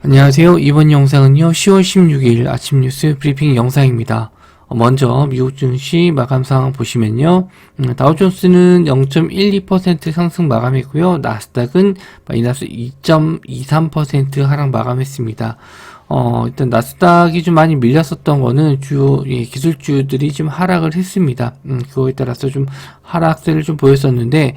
안녕하세요. 이번 영상은요, 10월 16일 아침 뉴스 브리핑 영상입니다. 먼저 미국 증시 마감 상황 보시면요, 다우존스는 0.12% 상승 마감했고요, 나스닥은 마이너스 2.23% 하락 마감했습니다. 일단 나스닥이 좀 많이 밀렸었던 거는 기술주들이 좀 하락을 했습니다. 그거에 따라서 좀 하락세를 좀 보였었는데,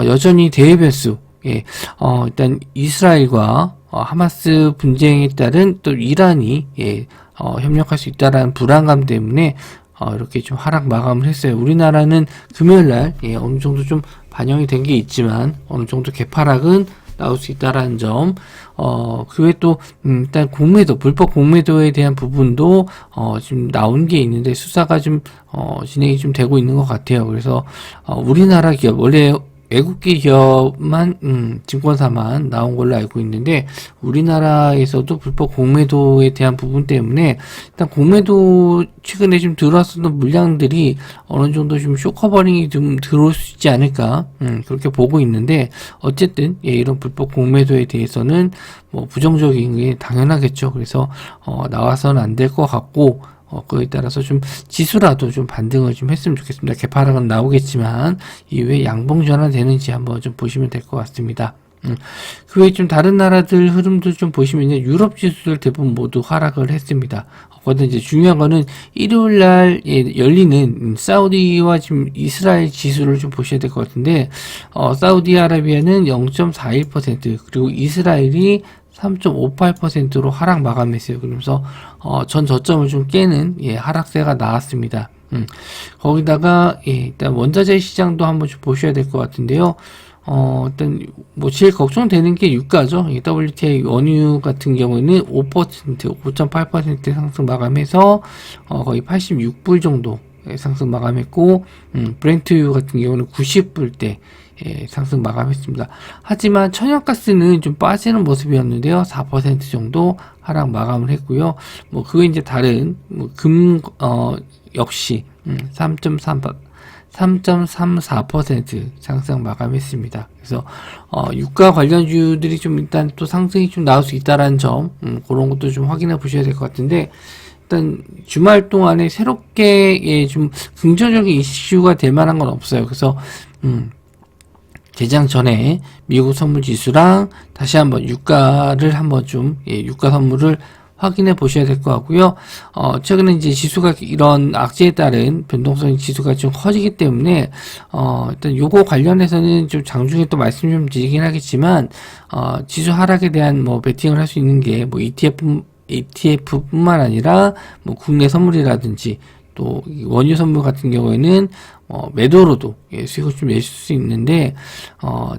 여전히 대외 변수, 일단 이스라엘과 하마스 분쟁에 따른 또 이란이 협력할 수 있다라는 불안감 때문에 이렇게 좀 하락 마감을 했어요. 우리나라는 금요일날 어느 정도 좀 반영이 된 게 있지만 어느 정도 개파락은 나올 수 있다라는 점. 그 외에 또 일단 공매도, 불법 공매도에 대한 부분도 지금 나온 게 있는데 수사가 좀 진행이 좀 되고 있는 것 같아요. 그래서 우리나라 기업, 원래 외국계 기업만 증권사만 나온 걸로 알고 있는데 우리나라에서도 불법 공매도에 대한 부분 때문에 일단 공매도 최근에 좀 들어왔었던 물량들이 어느 정도 좀 쇼커버링이 좀 들어올 수 있지 않을까 그렇게 보고 있는데 어쨌든 이런 불법 공매도에 대해서는 뭐 부정적인 게 당연하겠죠. 그래서 나와서는 안 될 것 같고 그에 따라서 좀 지수라도 좀 반등을 좀 했으면 좋겠습니다. 개파락은 나오겠지만 이후에 양봉 전환 되는지 한번 좀 보시면 될 것 같습니다. 그 외에 좀 다른 나라들 흐름도 좀 보시면요, 유럽 지수들 대부분 모두 하락을 했습니다. 거기다 이제 중요한 거는 일요일 날 열리는 사우디와 지금 이스라엘 지수를 좀 보셔야 될 것 같은데, 사우디아라비아는 0.41% 그리고 이스라엘이 3.58%로 하락 마감했어요. 그러면서 전 저점을 좀 깨는 하락세가 나왔습니다. 거기다가 일단 원자재 시장도 한번 좀 보셔야 될 것 같은데요. 일단 뭐 제일 걱정되는 게 유가죠. WTI 원유 같은 경우에는 5.8% 상승 마감해서 거의 86불 정도 상승 마감했고, 브렌트유 같은 경우는 90불대 상승 마감했습니다. 하지만 천연가스는 좀 빠지는 모습이었는데요. 4% 정도 하락 마감을 했고요. 뭐 그게 이제 다른 역시 3.34% 상승 마감했습니다. 그래서 유가 관련주들이 좀 일단 또 상승이 좀 나올 수 있다라는 점, 그런 것도 좀 확인해 보셔야 될 것 같은데, 일단 주말 동안에 새롭게 좀 긍정적인 이슈가 될 만한 건 없어요. 그래서 개장 전에 미국 선물 지수랑 다시 한번 유가를 한번 좀 유가 선물을 확인해 보셔야 될 것 같고요. 최근에 이제 지수가 이런 악재에 따른 변동성 지수가 좀 커지기 때문에 일단 요거 관련해서는 좀 장중에 또 말씀 좀 드리긴 하겠지만 지수 하락에 대한 뭐 베팅을 할 수 있는 게 뭐 ETF뿐만 아니라 뭐 국내 선물이라든지 또 원유 선물 같은 경우에는 매도로도 수익을 좀 내실 수 있는데,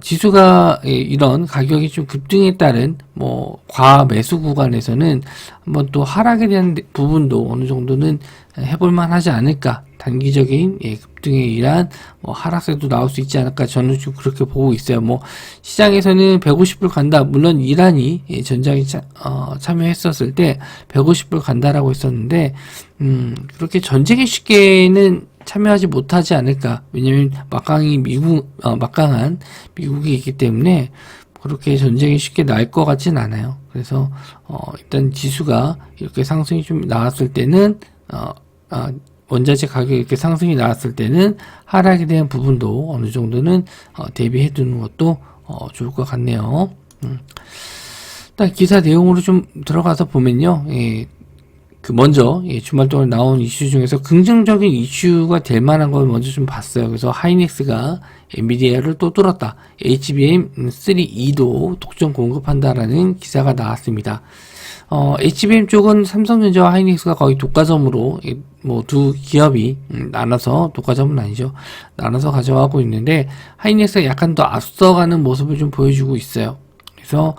지수가 이런 가격이 좀 급등에 따른 뭐 과매수 구간에서는 한번 또 하락에 대한 부분도 어느 정도는 해볼만 하지 않을까, 단기적인 급등에 의한 뭐 하락세도 나올 수 있지 않을까, 저는 좀 그렇게 보고 있어요. 뭐 시장에서는 150불 간다, 물론 이란이 전장에 참여했었을 때 150불 간다라고 했었는데 그렇게 전쟁에 쉽게는 참여하지 못하지 않을까. 왜냐면 막강한 미국이 있기 때문에 그렇게 전쟁이 쉽게 날 것 같진 않아요. 그래서 일단 지수가 이렇게 상승이 좀 나왔을 때는 원자재 가격이 이렇게 상승이 나왔을 때는 하락에 대한 부분도 어느 정도는 대비해 두는 것도 좋을 것 같네요. 일단 기사 내용으로 좀 들어가서 보면요, 먼저 주말 동안 나온 이슈 중에서 긍정적인 이슈가 될 만한 걸 먼저 좀 봤어요. 그래서 하이닉스가 엔비디아를 또 뚫었다, HBM3E도 독점 공급한다라는 기사가 나왔습니다. HBM 쪽은 삼성전자와 하이닉스가 거의 독과점으로 뭐 두 기업이 나눠서, 독과점은 아니죠, 나눠서 가져가고 있는데 하이닉스가 약간 더 앞서가는 모습을 좀 보여주고 있어요. 그래서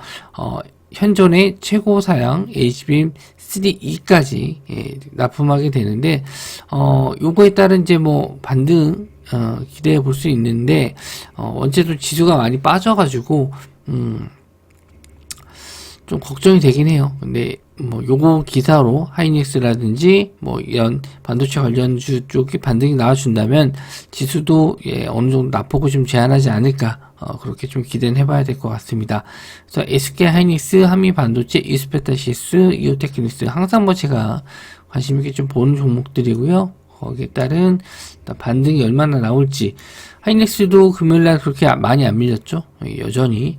현존의 최고 사양 HBM3E까지 납품하게 되는데, 요거에 따른 이제 뭐 반등 기대해 볼 수 있는데, 원체도 지수가 많이 빠져가지고 좀 걱정이 되긴 해요. 근데 뭐 요거 기사로 하이닉스라든지 뭐 이런 반도체 관련주 쪽이 반등이 나와준다면 지수도 어느 정도 낙폭을 좀 제한하지 않을까 그렇게 좀 기대는 해봐야 될 것 같습니다. 그래서 SK 하이닉스, 한미 반도체, 이스페타시스, 이오테크닉스 항상 뭐 제가 관심 있게 좀 보는 종목들이고요. 거기에 따른 반등이 얼마나 나올지. 하이닉스도 금요일날 그렇게 많이 안 밀렸죠. 여전히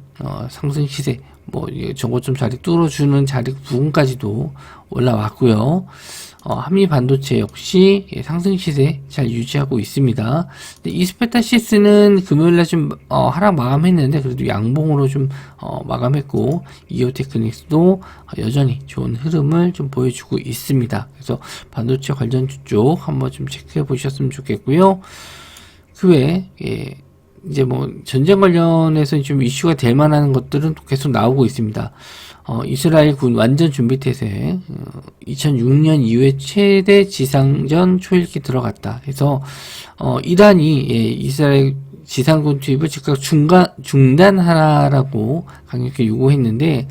상승 시세 뭐 저거좀 자리 뚫어주는 자리 부분까지도 올라왔고요. 한미 반도체 역시 상승 시세 잘 유지하고 있습니다. 이스페타시스는 금요일날 좀 하락 마감했는데 그래도 양봉으로 좀 마감했고, 이오테크닉스도 여전히 좋은 흐름을 좀 보여주고 있습니다. 그래서 반도체 관련주 쪽 한번 좀 체크해 보셨으면 좋겠고요. 그 외에 이제 뭐 전쟁 관련해서 좀 이슈가 될 만한 것들은 계속 나오고 있습니다. 이스라엘 군 완전 준비태세, 2006년 이후에 최대 지상전 초읽기 들어갔다 해서 이란이 이스라엘 지상군 투입을 즉각 중단하라고 강력히 요구했는데,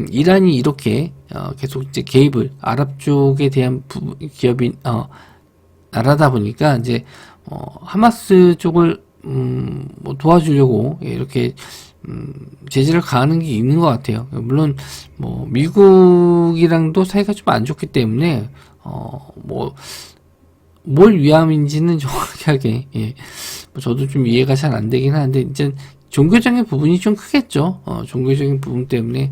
이란이 이렇게 계속 이제 개입을 아랍 쪽에 대한 기업인 나라다 보니까 이제 하마스 쪽을 뭐 도와주려고 이렇게 제재를 가하는 게 있는 것 같아요. 물론 뭐 미국이랑도 사이가 좀 안 좋기 때문에 뭐 뭘 위함인지는 정확하게 뭐 저도 좀 이해가 잘 안 되긴 하는데, 이제 종교적인 부분이 좀 크겠죠. 종교적인 부분 때문에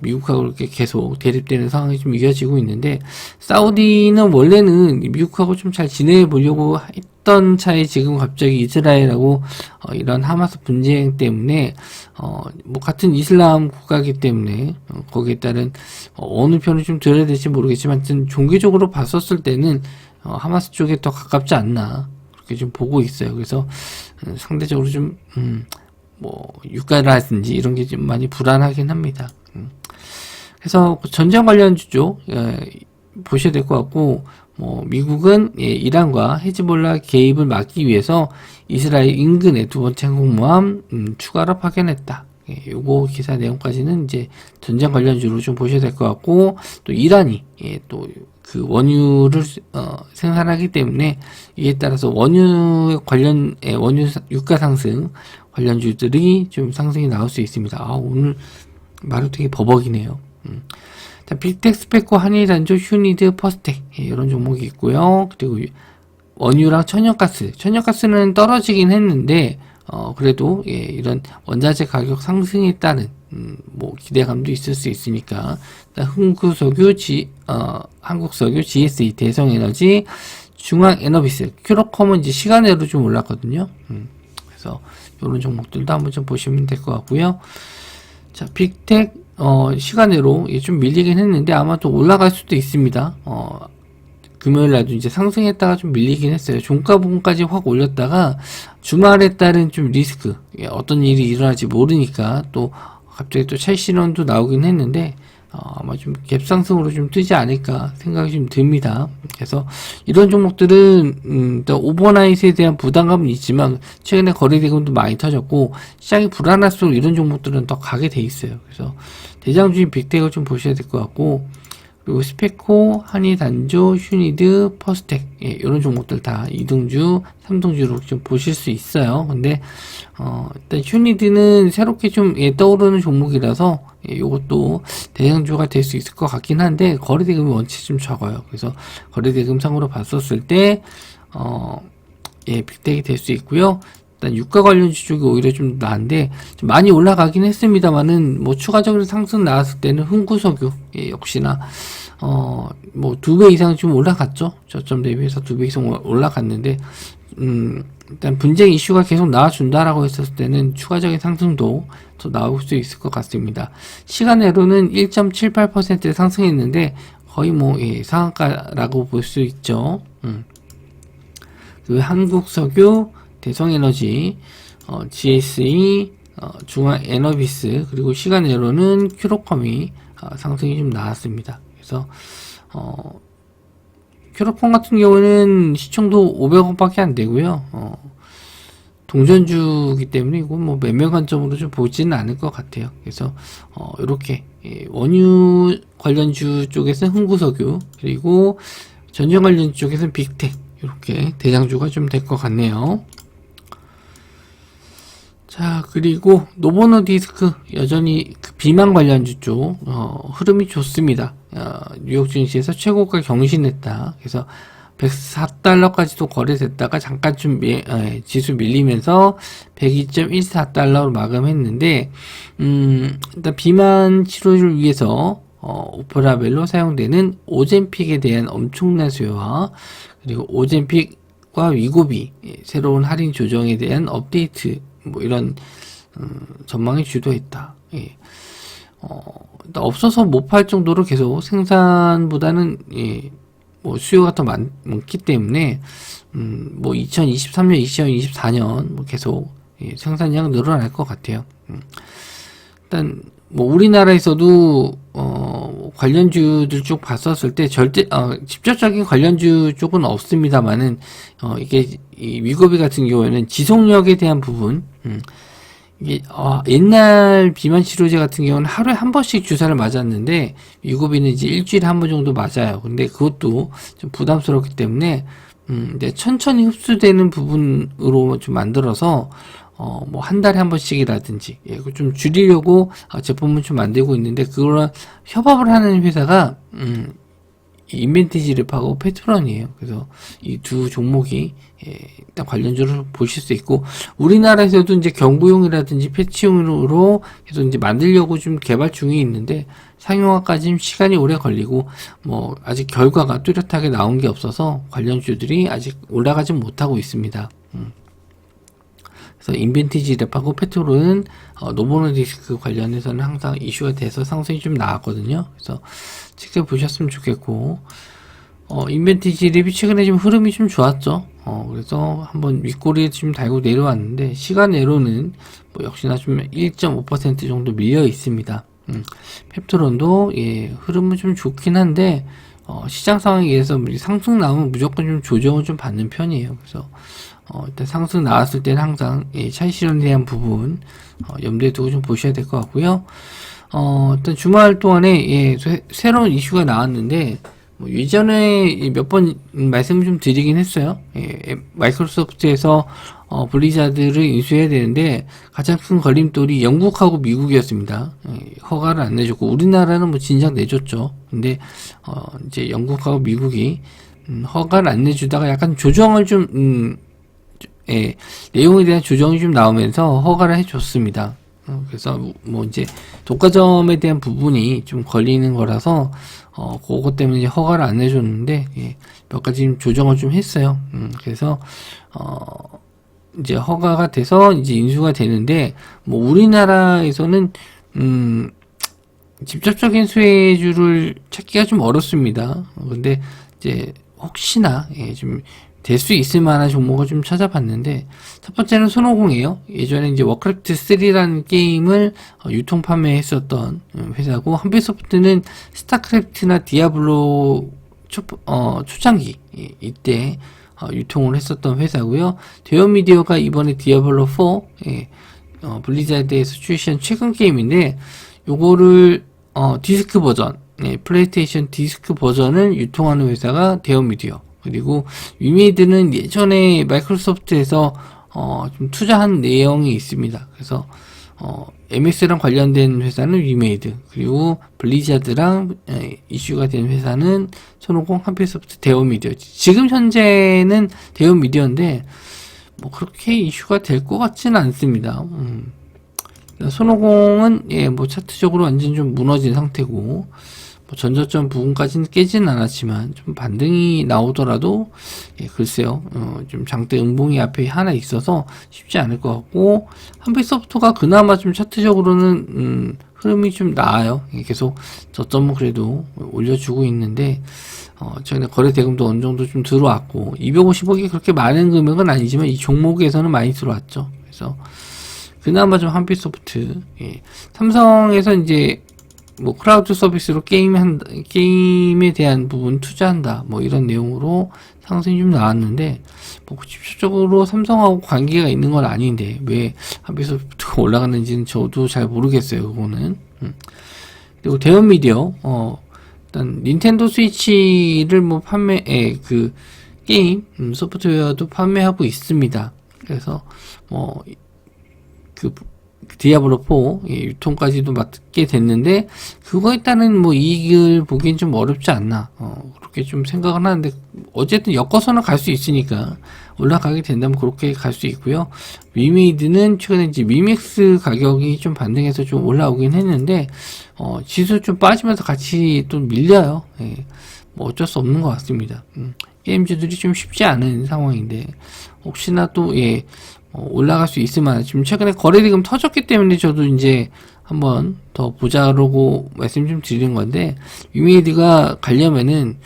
미국하고 이렇게 계속 대립되는 상황이 좀 이어지고 있는데, 사우디는 원래는 미국하고 좀 잘 지내보려고 했던 차에 지금 갑자기 이스라엘하고 이런 하마스 분쟁 때문에 뭐 같은 이슬람 국가이기 때문에 거기에 따른 어느 편을 좀 들어야 될지 모르겠지만, 종교적으로 봤었을 때는 하마스 쪽에 더 가깝지 않나 그렇게 좀 보고 있어요. 그래서 상대적으로 좀 뭐 유가라든지 이런 게 좀 많이 불안하긴 합니다. 그래서 전쟁 관련주 쪽 보셔야 될 것 같고, 뭐 미국은 이란과 헤즈볼라 개입을 막기 위해서 이스라엘 인근에 두 번째 항공모함 추가로 파견했다. 요거 기사 내용까지는 이제 전쟁 관련주로 좀 보셔야 될 것 같고, 또 이란이 또 그 원유를 생산하기 때문에 이에 따라서 원유 관련 원유 유가 상승 관련주들이 좀 상승이 나올 수 있습니다. 오늘 말이 되게 버벅이네요. 자, 빅텍, 스페코, 한일단조, 휴니드, 퍼스텍 이런 종목이 있고요. 그리고 원유랑 천연가스는 떨어지긴 했는데 그래도 이런 원자재 가격 상승에 따른 뭐 기대감도 있을 수 있으니까, 흥구석유, 한국석유, GSE, 대성에너지, 중앙에너비스, 큐로컴은 이제 시간으로 좀 올랐거든요. 그래서 이런 종목들도 한번 좀 보시면 될 것 같고요. 자, 빅텍 시간으로 좀 밀리긴 했는데 아마 또 올라갈 수도 있습니다. 금요일날도 이제 상승했다가 좀 밀리긴 했어요. 종가 부분까지 확 올렸다가 주말에 따른 좀 리스크, 어떤 일이 일어날지 모르니까 또 갑자기 또 차익 실현도 나오긴 했는데 아마 좀 갭상승으로 좀 뜨지 않을까 생각이 좀 듭니다. 그래서 이런 종목들은 또 오버나잇에 대한 부담감은 있지만 최근에 거래대금도 많이 터졌고 시장이 불안할수록 이런 종목들은 더 가게 돼 있어요. 그래서 대장주인 빅텍을 좀 보셔야 될 것 같고, 그리고 스페코, 한이단조, 휴니드, 퍼스텍 이런 종목들 다 2등주, 3등주로 좀 보실 수 있어요. 근데 일단 휴니드는 새롭게 좀 떠오르는 종목이라서 이것도 대장주가 될 수 있을 것 같긴 한데 거래대금이 원체 좀 적어요. 그래서 거래대금 상으로 봤었을 때 빅텍이 될 수 있고요. 일단 유가 관련주 쪽이 오히려 좀 나은데 좀 많이 올라가긴 했습니다만은 뭐 추가적으로 상승 나왔을 때는 흥구석유 역시나 뭐 2배 이상 좀 올라갔죠. 저점 대비해서 2배 이상 올라갔는데 일단 분쟁 이슈가 계속 나와준다라고 했었을 때는 추가적인 상승도 더 나올 수 있을 것 같습니다. 시간으로는 1.78% 상승했는데 거의 뭐 상한가라고 볼 수 있죠. 그 한국석유, 대성에너지, GSE, 중앙에너비스, 그리고 시간으로는 큐로컴이 상승이 좀 나왔습니다. 그래서 큐로컴 같은 경우는 시총도 500억 밖에 안 되고요. 동전주기 때문에 이건 뭐 매매 관점으로 좀 보지는 않을 것 같아요. 그래서 이렇게 원유 관련주 쪽에서는 흥구석유, 그리고 전력 관련 쪽에서는 빅텍, 이렇게 대장주가 좀 될 것 같네요. 자, 그리고 노보노디스크 여전히 그 비만 관련주 쪽 흐름이 좋습니다. 뉴욕 증시에서 최고가 경신했다. 그래서 104달러까지도 거래됐다가 잠깐 좀 지수 밀리면서 102.14달러로 마감했는데, 일단 비만 치료를 위해서 오프라벨로 사용되는 오젬픽에 대한 엄청난 수요와, 그리고 오젬픽과 위고비 새로운 할인 조정에 대한 업데이트, 뭐 이런 전망이 주도했다. 예. 일단 없어서 못 팔 정도로 계속 생산보다는 뭐 수요가 더 많기 때문에 뭐 2023년, 2024년 뭐 계속 생산량은 늘어날 것 같아요. 일단 뭐 우리나라에서도 관련주들 쪽 봤었을 때 절대 직접적인 관련주 쪽은 없습니다만은 이게 이 위고비 같은 경우에는 지속력에 대한 부분, 이게 옛날 비만 치료제 같은 경우는 하루에 한 번씩 주사를 맞았는데 위고비는 이제 일주일에 한 번 정도 맞아요. 근데 그것도 좀 부담스럽기 때문에 이제 천천히 흡수되는 부분으로 좀 만들어서 뭐 한 달에 한 번씩이라든지 좀 줄이려고 제품을 좀 만들고 있는데, 그거랑 협업을 하는 회사가 인벤티지랩하고 페트론이에요. 그래서 이 두 종목이 일단 관련주를 보실 수 있고, 우리나라에서도 이제 경구용이라든지 패치용으로 해서 이제 만들려고 좀 개발 중에 있는데 상용화까지 시간이 오래 걸리고 뭐 아직 결과가 뚜렷하게 나온 게 없어서 관련주들이 아직 올라가지 못하고 있습니다. 그래서 인벤티지랩하고 페트롤은 노보노디스크 관련해서는 항상 이슈가 돼서 상승이 좀 나왔거든요. 그래서 지켜보셨으면 좋겠고, 인벤티지랩이 최근에 좀 흐름이 좀 좋았죠. 그래서 한번 윗꼬리에 좀 달고 내려왔는데 시간외로는 뭐 역시나 좀 1.5% 정도 밀려 있습니다. 펩트론도 흐름은 좀 좋긴 한데 시장 상황에 의해서 상승 나오면 무조건 좀 조정을 좀 받는 편이에요. 그래서 일단 상승 나왔을 때는 항상 차익 실현에 대한 부분 염두에 두고 좀 보셔야 될 것 같고요. 일단 주말 동안에 새로운 이슈가 나왔는데 뭐 예전에 몇 번 말씀을 좀 드리긴 했어요. 마이크로소프트에서 블리자드를 인수해야 되는데 가장 큰 걸림돌이 영국하고 미국이었습니다. 허가를 안 내줬고 우리나라는 뭐 진작 내줬죠. 근데 이제 영국하고 미국이 허가를 안 내주다가 약간 조정을 좀 내용에 대한 조정이 좀 나오면서 허가를 해줬습니다. 그래서 뭐 이제 독과점에 대한 부분이 좀 걸리는 거라서 그것 때문에 이제 허가를 안 해줬는데 몇 가지 좀 조정을 좀 했어요. 그래서 이제 허가가 돼서 이제 인수가 되는데, 뭐 우리나라에서는 직접적인 수혜주를 찾기가 좀 어렵습니다. 근데 이제 혹시나 좀 될 수 있을 만한 종목을 좀 찾아봤는데, 첫 번째는 손오공이에요. 예전에 이제 워크래프트 3라는 게임을 유통 판매했었던 회사고, 한빛소프트는 스타크래프트나 디아블로 초창기 이때 유통을 했었던 회사고요. 대여미디어가 이번에 디아블로 4 블리자드에서 출시한 최근 게임인데, 요거를 디스크 버전, 플레이스테이션 디스크 버전을 유통하는 회사가 대여미디어. 그리고 위메이드는 예전에 마이크로소프트에서 좀 투자한 내용이 있습니다. 그래서 MS랑 관련된 회사는 위메이드, 그리고 블리자드랑 이슈가 된 회사는 손오공, 한빛소프트, 대여미디어. 지금 현재는 대여미디어인데 뭐 그렇게 이슈가 될 것 같지는 않습니다. 손오공은 뭐 차트적으로 완전 좀 무너진 상태고, 뭐 전저점 부분까지는 깨지는 않았지만 좀 반등이 나오더라도 글쎄요, 좀 장대 음봉이 앞에 하나 있어서 쉽지 않을 것 같고, 한빛소프트가 그나마 좀 차트적으로는 흐름이 좀 나아요. 계속 저점은 그래도 올려주고 있는데 최근에 거래 대금도 어느 정도 좀 들어왔고, 250억이 그렇게 많은 금액은 아니지만 이 종목에서는 많이 들어왔죠. 그래서 그나마 좀 한빛소프트, 삼성에서 이제 뭐 클라우드 서비스로 게임에 대한 부분 투자한다, 뭐 이런 내용으로 상승이 좀 나왔는데, 뭐 직접적으로 삼성하고 관계가 있는 건 아닌데 왜 한빛소프트가 올라갔는지는 저도 잘 모르겠어요, 그거는. 그리고 대여미디어 일단 닌텐도 스위치를 뭐 그 게임 소프트웨어도 판매하고 있습니다. 그래서 뭐 그 디아블로 4 유통까지도 맡게 됐는데 그거에 따른 뭐 이익을 보기엔 좀 어렵지 않나 그렇게 좀 생각을 하는데 어쨌든 엮어서는 갈 수 있으니까 올라가게 된다면 그렇게 갈 수 있고요. 위메이드는 최근에 이제 미믹스 가격이 좀 반등해서 좀 올라오긴 했는데 지수 좀 빠지면서 같이 또 밀려요. 예, 뭐 어쩔 수 없는 것 같습니다. 게임주들이 좀 쉽지 않은 상황인데 혹시나 또 올라갈 수 있을 만한 지금 최근에 거래대금 터졌기 때문에 저도 이제 한번 더 보자라고 말씀 좀 드리는 건데 위메이드가 가려면은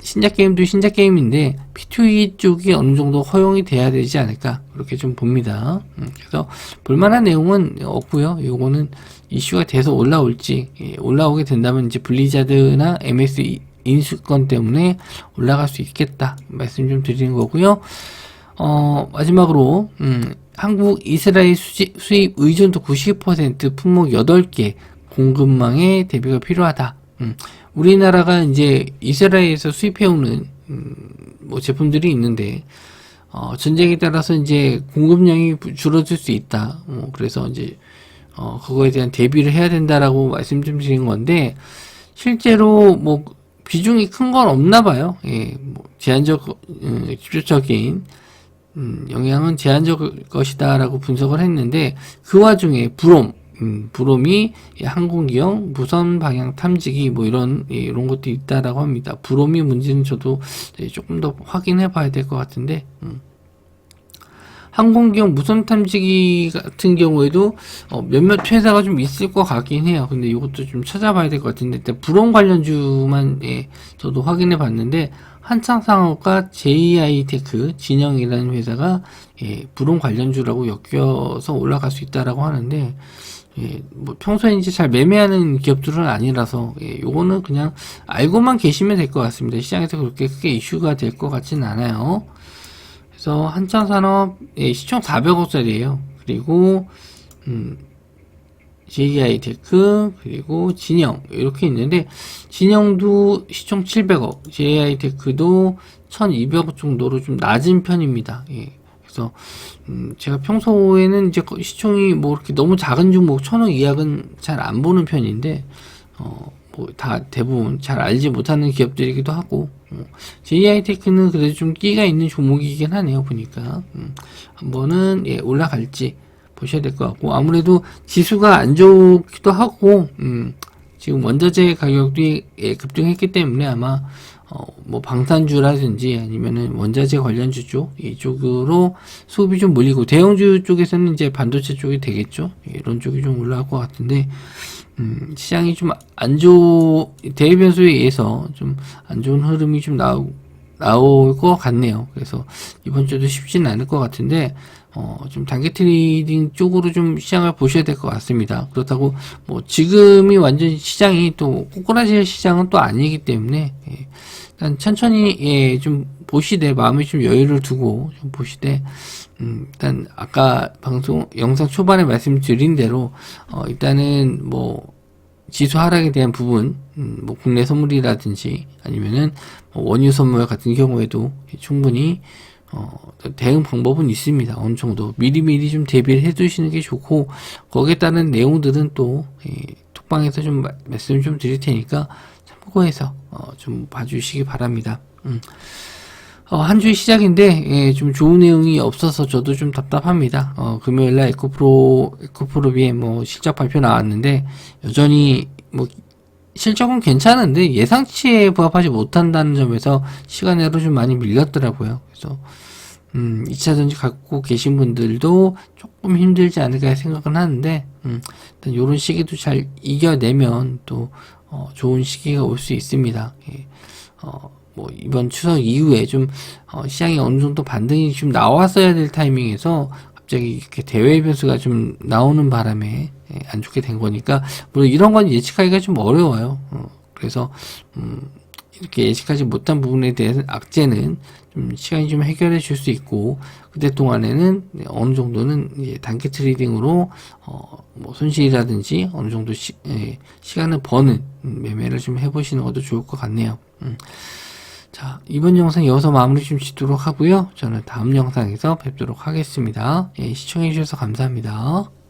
신작 게임도 신작 게임인데 P2E 쪽이 어느 정도 허용이 돼야 되지 않을까 그렇게 좀 봅니다. 그래서 볼만한 내용은 없고요. 요거는 이슈가 돼서 올라올지 올라오게 된다면 이제 블리자드나 MS 인수권 때문에 올라갈 수 있겠다 말씀 좀 드리는 거고요. 마지막으로 한국 이스라엘 수입 의존도 90% 품목 8개 공급망의 대비가 필요하다. 우리나라가 이제 이스라엘에서 수입해오는 뭐 제품들이 있는데 전쟁에 따라서 이제 공급량이 줄어들 수 있다. 그래서 이제 그거에 대한 대비를 해야 된다라고 말씀 좀 드린 건데 실제로 뭐 비중이 큰 건 없나 봐요. 뭐 직접적인 영향은 제한적 것이다라고 분석을 했는데 그 와중에 브롬이 항공기형 무선 방향 탐지기 뭐 이런 것도 있다라고 합니다. 브롬이 문제는 저도 조금 더 확인해 봐야 될 것 같은데 항공기형 무선 탐지기 같은 경우에도 몇몇 회사가 좀 있을 것 같긴 해요. 근데 이것도 좀 찾아봐야 될 것 같은데 일단 브롬 관련주만 저도 확인해 봤는데 한창상업과 JI테크 진영이라는 회사가 브롬 관련주라고 엮여서 올라갈 수 있다라고 하는데 뭐 평소에 이제 잘 매매하는 기업들은 아니라서 요거는 그냥 알고만 계시면 될 것 같습니다. 시장에서 그렇게 크게 이슈가 될 것 같지는 않아요. 그래서 한창산업 시총 400억짜리예요. 그리고 JI테크 그리고 진영 이렇게 있는데 진영도 시총 700억 JI테크도 1200억 정도로 좀 낮은 편입니다. 그래서 제가 평소에는 이제 시총이 뭐 이렇게 너무 작은 종목 1000억 이하는 잘 안 보는 편인데 뭐 다 대부분 잘 알지 못하는 기업들이기도 하고 JI테크는 그래도 좀 끼가 있는 종목이긴 하네요. 보니까 한번은 올라갈지 보셔야 될 것 같고 아무래도 지수가 안 좋기도 하고 지금 원자재 가격이 급등했기 때문에 아마 뭐 방산주라든지 아니면은 원자재 관련주 쪽 이쪽으로 수급이 좀 몰리고 대형주 쪽에서는 이제 반도체 쪽이 되겠죠. 이런 쪽이 좀 올라갈 것 같은데 시장이 좀 대외 변수에 의해서 좀 안 좋은 흐름이 좀 나올 것 같네요. 그래서 이번 주도 쉽지는 않을 것 같은데 좀 단기 트레이딩 쪽으로 좀 시장을 보셔야 될 것 같습니다. 그렇다고 뭐 지금이 완전 시장이 또 꼬꾸라질 시장은 또 아니기 때문에 일단 천천히 좀 보시되 마음에 좀 여유를 두고 좀 보시되 일단 아까 영상 초반에 말씀드린 대로 일단은 뭐 지수 하락에 대한 부분 뭐 국내 선물이라든지 아니면은 뭐 원유 선물 같은 경우에도 충분히 대응 방법은 있습니다. 어느 정도 미리미리 좀 대비를 해 두시는 게 좋고 거기에 따른 내용들은 또 톡방에서 좀 말씀 좀 드릴 테니까 참고해서 좀 봐주시기 바랍니다. 한 주의 시작인데 좀 좋은 내용이 없어서 저도 좀 답답합니다. 금요일날 에코프로비에 뭐 실적 발표 나왔는데 여전히 뭐 실적은 괜찮은데 예상치에 부합하지 못한다는 점에서 시간으로 좀 많이 밀렸더라고요. 그래서 2차전지 갖고 계신 분들도 조금 힘들지 않을까 생각은 하는데 일단 요런 시기도 잘 이겨내면 또 좋은 시기가 올 수 있습니다. 뭐 이번 추석 이후에 좀 시장이 어느 정도 반등이 좀 나왔어야 될 타이밍에서 갑자기 이렇게 대외 변수가 좀 나오는 바람에 안 좋게 된 거니까 물론 이런 건 예측하기가 좀 어려워요. 그래서 이렇게 예측하지 못한 부분에 대한 악재는 좀 시간이 좀 해결해 줄 수 있고, 그때 동안에는 어느 정도는 이제 단기 트레이딩으로 뭐 손실이라든지 어느 정도 시간을 버는 매매를 좀 해보시는 것도 좋을 것 같네요. 자, 이번 영상 여기서 마무리 좀 짓도록 하고요. 저는 다음 영상에서 뵙도록 하겠습니다. 예, 시청해 주셔서 감사합니다.